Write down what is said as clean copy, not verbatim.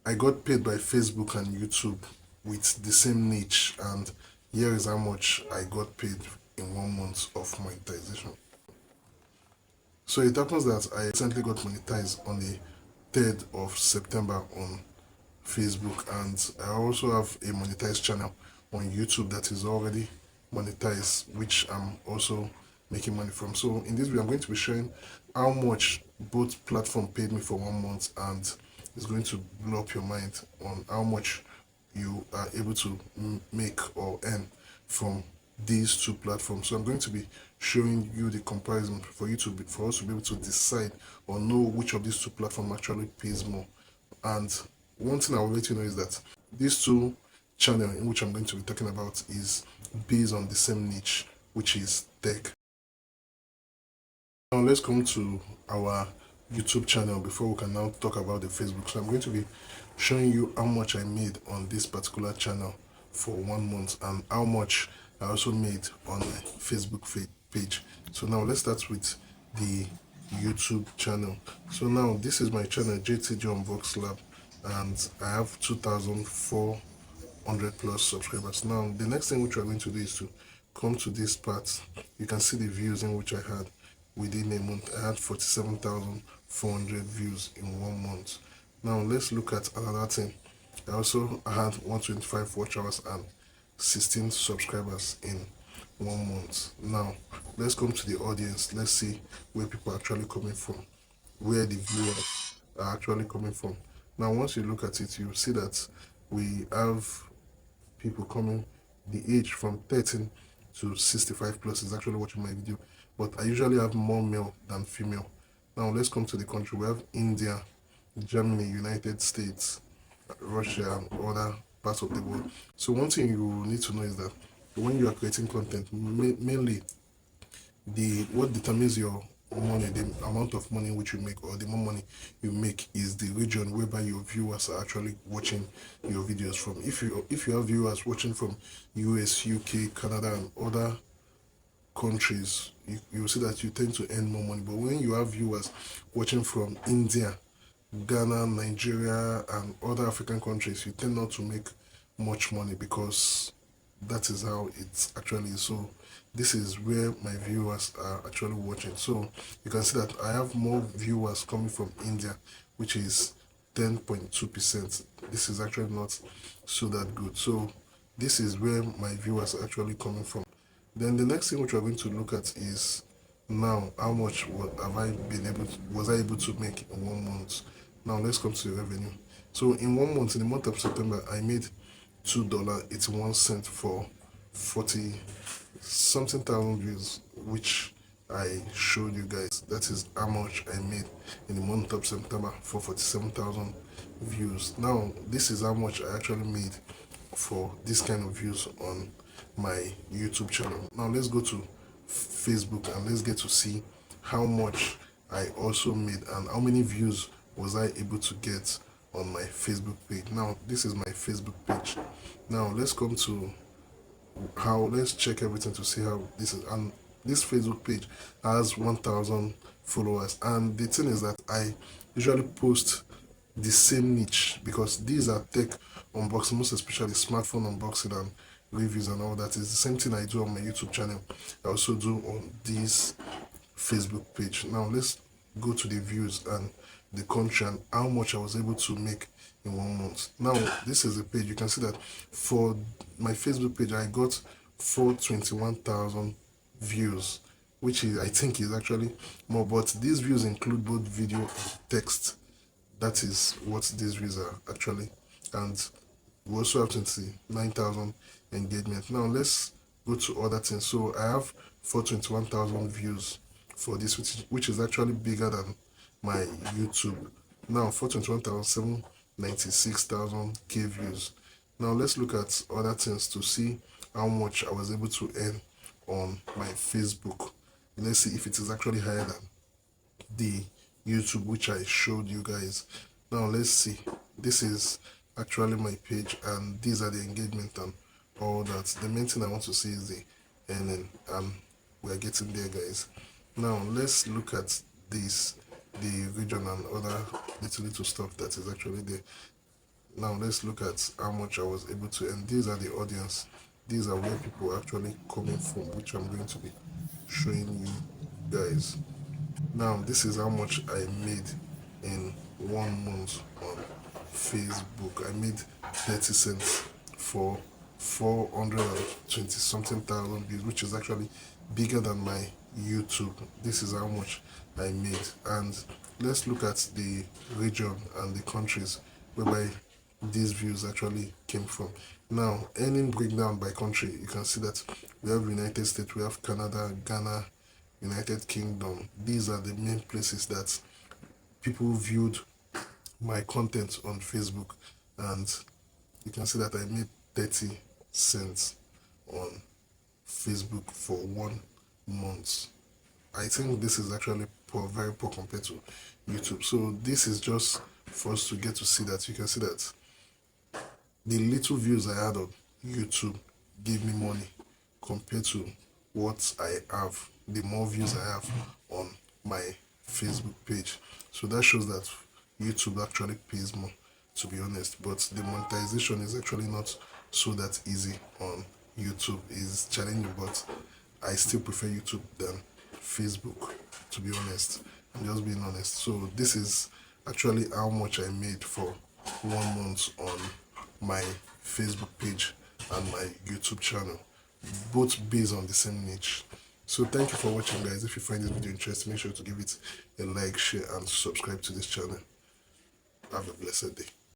I got paid by Facebook and YouTube with the same niche, and here is how much I got paid in 1 month of monetization. So it happens that I recently got monetized on the 3rd of September on Facebook, and I also have a monetized channel on YouTube that is already monetized, which I'm also making money from. So in this video, I'm going to be sharing how much both platform paid me for 1 month, and it's going to blow up your mind on how much you are able to make or earn from these two platforms. So I'm going to be showing you the comparison for you to for us to be able to decide or know which of these two platforms actually pays more. And one thing I will let you know is that these two channels in which I'm going to be talking about is based on the same niche, which is tech. Now let's come to our YouTube channel before we can now talk about the Facebook. So I'm going to be showing you how much I made on this particular channel for 1 month and how much I also made on my Facebook page. So now let's start with the YouTube channel. So now this is my channel, JTG Unbox Lab, and I have 2,400 plus subscribers. Now the next thing which we're going to do is to come to this part. You can see the views in which I had within a month. I had 47,400 views in 1 month. Now let's look at another thing. I also had 125 watch hours and 16 subscribers in 1 month. Now let's come to the audience. Let's see where people are actually coming from, where the viewers are actually coming from. Now once you look at it, you see that we have people coming, the age from 13 to 65 plus is actually watching my video, but I usually have more male than female. Now let's come to the country. We have India, Germany, United States, Russia, and other parts of the world. So one thing you need to know is that when you are creating content, mainly what determines your money, the amount of money which you make, or the more money you make, is the region whereby your viewers are actually watching your videos from. If you have viewers watching from US, UK, Canada, and other countries, you will see that you tend to earn more money. But when you have viewers watching from India, Ghana, Nigeria, and other African countries, you tend not to make much money, because that is how it actually is. So this is where my viewers are actually watching. So you can see that I have more viewers coming from India, which is 10.2%. This is actually not so that good. So this is where my viewers are actually coming from. Then the next thing which we're going to look at is now how much was I able to make in 1 month. Now let's come to the revenue. So in 1 month, in the month of September, I made $2.81 for 40 something thousand views, which I showed you guys. That is how much I made in the month of September for 47,000 views. Now this is how much I actually made for this kind of views on my YouTube channel. Now let's go to Facebook and let's get to see how much I also made and how many views was I able to get on my Facebook page. Now this is my Facebook page. Now let's come to let's check everything to see how this is. And this Facebook page has 1,000 followers, and the thing is that I usually post the same niche, because these are tech unboxing, most especially smartphone unboxing and reviews and all that. It's the same thing I do on my YouTube channel. I also do on this Facebook page. Now let's go to the views and the country and how much I was able to make in 1 month. Now this is the page. You can see that for my Facebook page I got 421,000 views, which is, I think, is actually more, but these views include both video and text. That is what these views are actually. And we also have 29,000 engagement. Now let's go to other things. So I have 421,000 views for this, which is actually bigger than my YouTube. Now 421,000, 96,000 K views. Now let's look at other things to see how much I was able to earn on my Facebook. Let's see if it is actually higher than the YouTube, which I showed you guys. Now let's see. This is actually my page, and these are the engagement and all that. The main thing I want to see is the earning, and we're getting there, guys. Now let's look at this, the region and other little stuff that is actually there. Now let's look at how much I was able to, and these are the audience. These are where people are actually coming from, which I'm going to be showing you guys. Now this is how much I made in 1 month on Facebook. I made 30 cents for 420 something thousand views, which is actually bigger than my YouTube. This is how much I made. And let's look at the region and the countries whereby these views actually came from. Now, earning breakdown by country, you can see that we have United States, we have Canada, Ghana, United Kingdom. These are the main places that people viewed my content on Facebook, and you can see that I made 30 cents on Facebook for 1 month. I think this is actually poor, very poor compared to YouTube. So this is just for us to get to see that. You can see that the little views I had on YouTube gave me money compared to what I have, the more views I have on my Facebook page. So that shows that YouTube actually pays more, to be honest. But the monetization is actually not so that easy on YouTube. It's challenging, but I still prefer YouTube than Facebook, to be honest. I'm just being honest. So this is actually how much I made for 1 month on my Facebook page and my YouTube channel, both based on the same niche. So thank you for watching, guys. If you find this video interesting, make sure to give it a like, share, and subscribe to this channel. Have a blessed day.